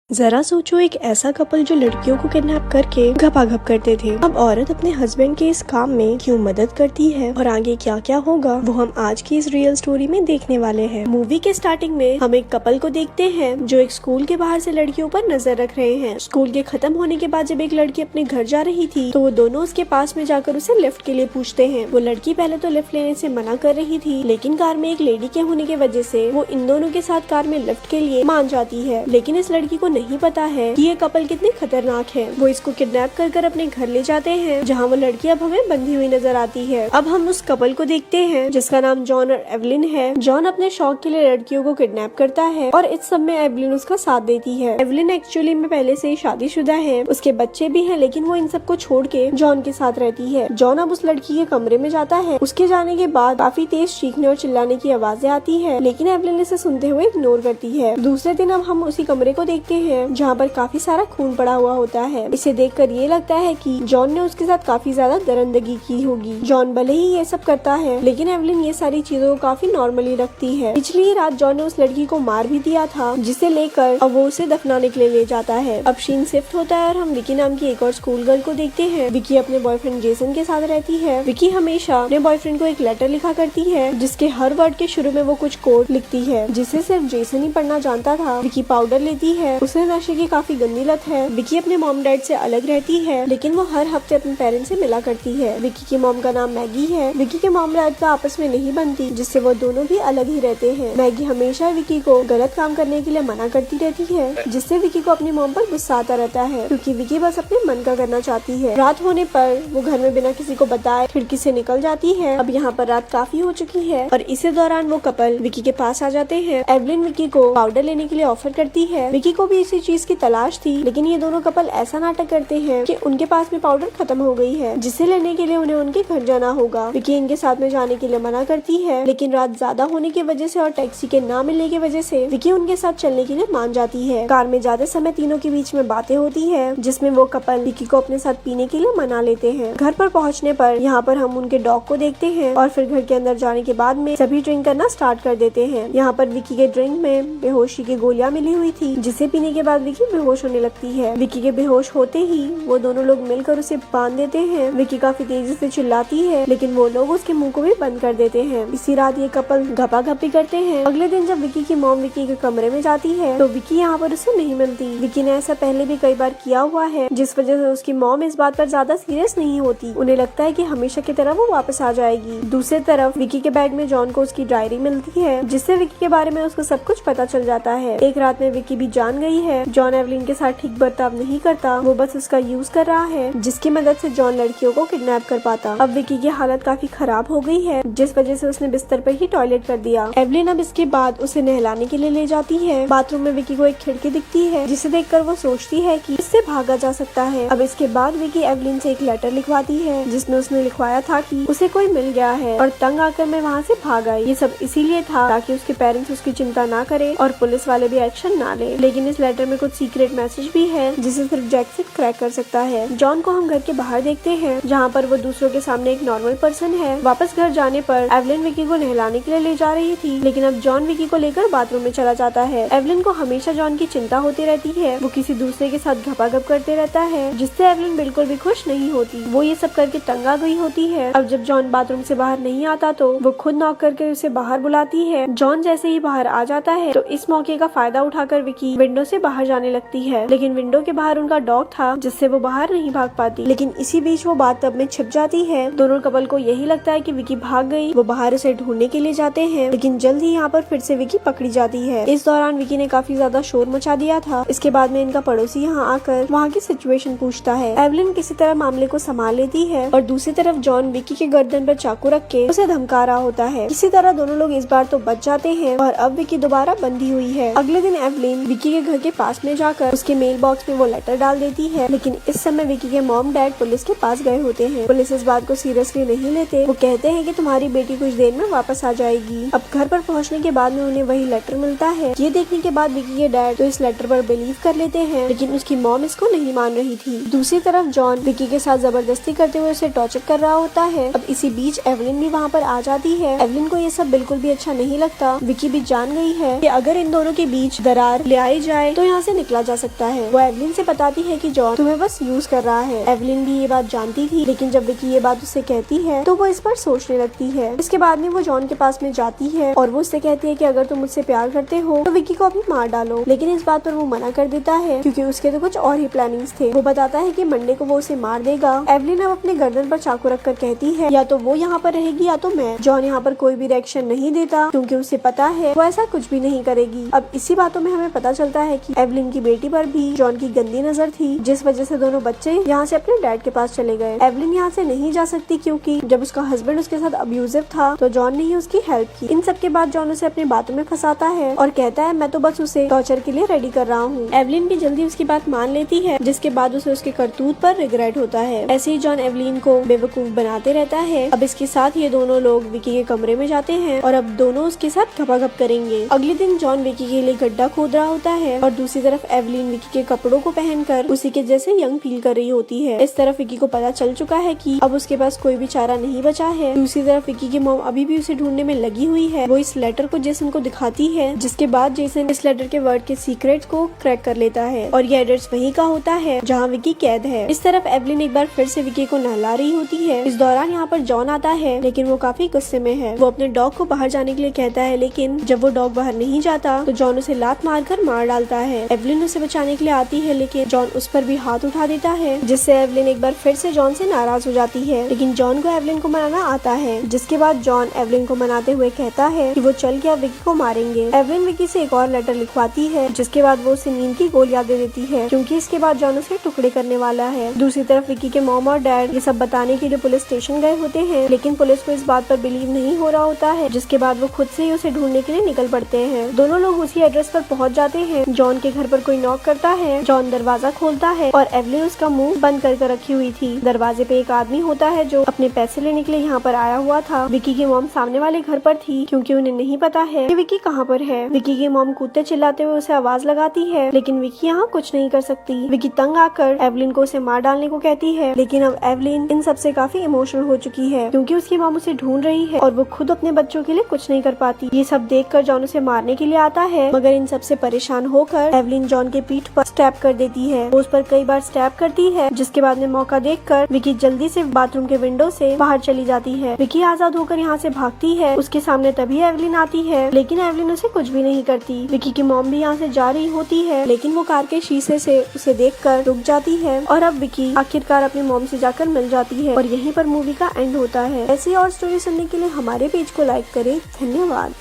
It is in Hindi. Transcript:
जरा सोचो, एक ऐसा कपल जो लड़कियों को किडनैप करके घपाघप करते थे, अब औरत अपने हस्बैंड के इस काम में क्यों मदद करती है और आगे क्या क्या होगा वो हम आज की इस रियल स्टोरी में देखने वाले हैं। मूवी के स्टार्टिंग में हम एक कपल को देखते हैं जो एक स्कूल के बाहर से लड़कियों पर नजर रख रहे हैं। स्कूल के खत्म होने के बाद जब एक लड़की अपने घर जा रही थी तो वो दोनों उसके पास में जाकर उसे लिफ्ट के लिए पूछते हैं। वो लड़की पहले तो लिफ्ट लेने से मना कर रही थी, लेकिन कार में एक लेडी के होने की वजह से वो इन दोनों के साथ कार में लिफ्ट के लिए मान जाती है। लेकिन इस लड़की को नहीं पता है कि ये कपल कितने खतरनाक है। वो इसको किडनैप कर अपने घर ले जाते हैं, जहाँ वो लड़की अब हमें बंधी हुई नजर आती है। अब हम उस कपल को देखते हैं जिसका नाम जॉन और एवलिन है। जॉन अपने शौक के लिए लड़कियों को किडनैप करता है और इस सब में एवलिन उसका साथ देती है। एवलिन एक्चुअली में पहले से ही शादीशुदा है, उसके बच्चे भी हैं, लेकिन वो इन सबको छोड़ के जॉन के साथ रहती है। जॉन अब उस लड़की के कमरे में जाता है। उसके जाने के बाद काफी तेज चीखने और चिल्लाने की आवाजें आती है, लेकिन एवलिन इसे सुनते हुए इग्नोर करती है। दूसरे दिन अब हम उसी कमरे को देखते हैं जहाँ पर काफी सारा खून पड़ा हुआ होता है। इसे देखकर ये लगता है कि जॉन ने उसके साथ काफी ज्यादा दरिंदगी की होगी। जॉन भले ही ये सब करता है, लेकिन एवलिन ये सारी चीजों को काफी नॉर्मली रखती है। पिछली रात जॉन ने उस लड़की को मार भी दिया था, जिसे लेकर अब वो उसे दफनाने के लिए ले जाता है। अब सीन शिफ्ट होता है और हम विकी नाम की एक और स्कूल गर्ल को देखते हैं। विकी अपने बॉयफ्रेंड जेसन के साथ रहती है। विकी हमेशा अपने बॉयफ्रेंड को एक लेटर लिखा करती है, जिसके हर वर्ड के शुरू में वो कुछ कोड लिखती है, जिसे सिर्फ जेसन ही पढ़ना जानता था। विकी पाउडर लेती है, उसे नशे की काफी गंदी लत है। विकी अपने मॉम डैड से अलग रहती है, लेकिन वो हर हफ्ते अपने पेरेंट्स से मिला करती है। विकी की मॉम का नाम मैगी है। विकी के मॉम डैड का आपस में नहीं बनती, जिससे वो दोनों भी अलग ही रहते हैं। मैगी हमेशा विकी को गलत काम करने के लिए मना करती रहती है, जिससे विकी को अपनी मॉम पर गुस्सा आता रहता है, क्योंकि विकी बस अपने मन का करना चाहती है। रात होने पर वो घर में बिना किसी को बताए खिड़की से निकल जाती है। अब यहाँ पर रात काफी हो चुकी है और इसी दौरान वो कपल विकी के पास आ जाते हैं। एवलिन विकी को पाउडर लेने के लिए ऑफर करती है। विकी को भी इसी चीज की तलाश थी, लेकिन ये दोनों कपल ऐसा नाटक करते हैं कि उनके पास में पाउडर खत्म हो गई है, जिसे लेने के लिए उन्हें उनके घर जाना होगा। विकी इनके साथ में जाने के लिए मना करती है, लेकिन रात ज्यादा होने की वजह से और टैक्सी के ना मिलने की वजह से विकी उनके साथ चलने के लिए मान जाती है। कार में जाते समय तीनों के बीच में बातें होती है, जिसमें वो कपल विकी को अपने साथ पीने के लिए मना लेते हैं। घर पर पहुँचने पर यहाँ पर हम उनके डॉग को देखते हैं और फिर घर के अंदर जाने के बाद में सभी ड्रिंक करना स्टार्ट कर देते हैं। यहाँ पर विकी के ड्रिंक में बेहोशी की गोलियां मिली हुई थी, जिसे पीने के बाद विकी बेहोश होने लगती है। विकी के बेहोश होते ही वो दोनों लोग मिलकर उसे बांध देते हैं। विकी काफी तेजी से चिल्लाती है, लेकिन वो लोग उसके मुंह को भी बंद कर देते हैं। इसी रात ये कपल घपाघपी करते हैं। अगले दिन जब विकी की मॉम विकी के कमरे में जाती है तो विकी यहाँ पर उसे नहीं मिलती। विकी ने ऐसा पहले भी कई बार किया हुआ है, जिस वजह से उसकी मॉम इस बात पर ज्यादा सीरियस नहीं होती। उन्हें लगता है कि हमेशा की तरह वो वापस आ जाएगी। दूसरी तरफ विकी के बैग में जॉन को उसकी डायरी मिलती है, जिससे विकी के बारे में उसको सब कुछ पता चल जाता है। एक रात में विकी भी जान गई है जॉन एवलिन के साथ ठीक बर्ताव नहीं करता, वो बस उसका यूज कर रहा है, जिसकी मदद से जॉन लड़कियों को किडनैप कर पाता। अब विकी की हालत काफी खराब हो गई है, जिस वजह से उसने बिस्तर पर ही टॉयलेट कर दिया। एवलिन अब इसके बाद उसे नहलाने के लिए ले जाती है। बाथरूम में विकी को एक खिड़की दिखती है, जिसे देखकर वो सोचती है कि इससे भागा जा सकता है। अब इसके बाद विकी एवलिन से एक लेटर लिखवाती है, जिसमें उसने लिखवाया था कि उसे कोई मिल गया है और तंग आकर मैं वहाँ से भाग आई। ये सब इसीलिए था ताकि उसके पेरेंट्स उसकी चिंता ना करे और पुलिस वाले भी एक्शन ना ले। लेकिन इस लेटर में कुछ सीक्रेट मैसेज भी है, जिसे सिर्फ जैक्सन क्रैक कर सकता है। जॉन को हम घर के बाहर देखते हैं, जहाँ पर वो दूसरों के सामने एक नॉर्मल पर्सन है। वापस घर जाने पर एवलिन विकी को नहलाने के लिए ले जा रही थी, लेकिन अब जॉन विकी को लेकर बाथरूम में चला जाता है। एवलिन को हमेशा जॉन की चिंता होती रहती है। वो किसी दूसरे के साथ घपाघप करते रहता है, जिससे एवलिन बिल्कुल भी खुश नहीं होती। वो ये सब करके तंग आ गई होती है। अब जब जॉन बाथरूम से बाहर नहीं आता तो वो खुद नॉक करके उसे बाहर बुलाती है। जॉन जैसे ही बाहर आ जाता है तो इस मौके का फायदा उठाकर विकी विंडो से बाहर जाने लगती है, लेकिन विंडो के बाहर उनका डॉग था, जिससे वो बाहर नहीं भाग पाती। लेकिन इसी बीच वो बाथटब में छिप जाती है। दोनों कपल को यही लगता है कि विकी भाग गई। वो बाहर उसे ढूंढने के लिए जाते हैं, लेकिन जल्द ही यहाँ पर फिर से विकी पकड़ी जाती है। इस दौरान विकी ने काफी ज्यादा शोर मचा दिया था। इसके बाद में इनका पड़ोसी यहाँ आकर वहाँ की सिचुएशन पूछता है। एवलिन किसी तरह मामले को संभाल लेती है और दूसरी तरफ जॉन विकी के गर्दन पर चाकू रख के उसे धमका रहा होता है। इसी तरह दोनों लोग इस बार तो बच जाते हैं और अब विकी दोबारा बंधी हुई है। अगले दिन एवलिन विकी के घर के पास में जाकर उसके मेल बॉक्स में वो लेटर डाल देती है, लेकिन इस समय विकी के मॉम डैड पुलिस के पास गए होते हैं। पुलिस इस बात को सीरियसली नहीं लेते। वो कहते हैं कि तुम्हारी बेटी कुछ देर में वापस आ जाएगी। अब घर पर पहुंचने के बाद में उन्हें वही लेटर मिलता है। ये देखने के बाद विकी के डैड तो इस लेटर पर बिलीव कर लेते हैं, लेकिन उसकी मॉम इसको नहीं मान रही थी। दूसरी तरफ जॉन विकी के साथ जबरदस्ती करते हुए उसे टॉर्चर कर रहा होता है। अब इसी बीच एवलिन भी वहाँ पर आ जाती है। एवलिन को ये सब बिल्कुल भी अच्छा नहीं लगता। विकी भी जान गई है कि अगर इन दोनों के बीच दरार ले आई जाए तो यहाँ से निकला जा सकता है। वो एवलिन से बताती है कि जॉन तुम्हें बस यूज कर रहा है। एवलिन भी ये बात जानती थी, लेकिन जब विकी ये बात उससे कहती है तो वो इस पर सोचने लगती है। इसके बाद में वो जॉन के पास में जाती है और वो उससे कहती है कि अगर तुम मुझसे प्यार करते हो तो विकी को अभी मार डालो, लेकिन इस बात पर वो मना कर देता है क्योंकि उसके तो कुछ और ही प्लानिंग्स थे। वो बताता है कि मंडे को वो उसे मार देगा। एवलिन अब अपने गर्दन पर चाकू रखकर कहती है या तो वो यहाँ पर रहेगी या तो मैं। जॉन यहाँ पर कोई भी रिएक्शन नहीं देता क्योंकि उसे पता है वो ऐसा कुछ भी नहीं करेगी। अब इसी बातों में हमें पता चलता है कि एवलिन की बेटी पर भी जॉन की गंदी नजर थी, जिस वजह से दोनों बच्चे यहाँ से अपने डैड के पास चले गए। एवलिन यहाँ से नहीं जा सकती क्योंकि जब उसका हस्बैंड उसके साथ अब्यूजिव था तो जॉन ने ही उसकी हेल्प की। इन सब के बाद जॉन उसे अपनी बातों में फंसाता है और कहता है मैं तो बस उसे टॉर्चर के लिए रेडी कर रहा हूँ। एवलिन भी जल्दी उसकी बात मान लेती है, जिसके बाद उसे उसके करतूत पर रिग्रेट होता है। ऐसे ही जॉन एवलिन को बेवकूफ बनाते रहता है। अब इसके साथ ये दोनों लोग विकी के कमरे में जाते हैं और अब दोनों उसके साथ घपाघप करेंगे। अगले दिन जॉन विकी के लिए गड्ढा खोद रहा होता है और दूसरी तरफ एवलिन विकी के कपड़ों को पहनकर उसी के जैसे यंग फील कर रही होती है। इस तरफ विकी को पता चल चुका है कि अब उसके पास कोई भी चारा नहीं बचा है। दूसरी तरफ विकी की मॉम अभी भी उसे ढूंढने में लगी हुई है। वो इस लेटर को जेसन को दिखाती है, जिसके बाद जेसन इस लेटर के वर्ड के सीक्रेट को क्रैक कर लेता है और ये एड्रेस वहीं का होता है जहाँ विकी कैद है। इस तरफ एवलिन एक बार फिर से विकी को नहला रही होती है। इस दौरान यहाँ पर जॉन आता है, लेकिन वो काफी गुस्से में है। वो अपने डॉग को बाहर जाने के लिए कहता है, लेकिन जब वो डॉग बाहर नहीं जाता तो जॉन उसे लात मारकर मार डालता है। एवलिन उसे बचाने के लिए आती है, लेकिन जॉन उस पर भी हाथ उठा देता है, जिससे एवलिन एक बार फिर से जॉन से नाराज हो जाती है। लेकिन जॉन को एवलिन को मनाना आता है, जिसके बाद जॉन एवलिन को मनाते हुए कहता है कि वो चल के अब विकी को मारेंगे। एवलिन विकी से एक और लेटर लिखवाती है, जिसके बाद वो उसे नींद की गोलियां दे देती है क्योंकि इसके बाद जॉन उसे टुकड़े करने वाला है। दूसरी तरफ विकी के मॉम और डैड ये सब बताने के लिए पुलिस स्टेशन गए होते हैं, लेकिन पुलिस को इस बात पर बिलीव नहीं हो रहा होता है, जिसके बाद वो खुद से ही उसे ढूंढने के लिए निकल पड़ते हैं। दोनों लोग उसी एड्रेस पर पहुंच जाते हैं। जॉन के घर पर कोई नॉक करता है। जॉन दरवाजा खोलता है और एवलिन उसका मुंह बंद कर रखी हुई थी। दरवाजे पे एक आदमी होता है जो अपने पैसे लेने के लिए यहाँ पर आया हुआ था। विकी की मॉम सामने वाले घर पर थी क्योंकि उन्हें नहीं पता है कि विकी कहाँ पर है। विकी की मॉम कूदते चिल्लाते हुए उसे आवाज लगाती है, लेकिन विकी यहाँ कुछ नहीं कर सकती। विकी तंग आकर एवलिन को उसे मार डालने को कहती है, लेकिन अब एवलिन इन सब से काफी इमोशनल हो चुकी है क्योंकि उसकी मॉम उसे ढूंढ रही है और वो खुद अपने बच्चों के लिए कुछ नहीं कर पाती। ये सब देखकर जॉन उसे मारने के लिए आता है, मगर इन सब से परेशान होकर एवलिन जॉन के पीठ पर स्टैब कर देती है। वो उस पर कई बार स्टैब करती है, जिसके बाद में मौका देखकर विकी जल्दी से बाथरूम के विंडो से बाहर चली जाती है। विकी आजाद होकर यहाँ से भागती है। उसके सामने तभी एवलिन आती है, लेकिन एवलिन उसे कुछ भी नहीं करती। विकी की मॉम भी यहाँ से जा रही होती है, लेकिन वो कार के शीशे से उसे देखकर रुक जाती है और अब विकी आखिरकार अपनी मॉम से जाकर मिल जाती है और यहीं पर मूवी का एंड होता है। ऐसी और स्टोरी सुनने के लिए हमारे पेज को लाइक करें। धन्यवाद।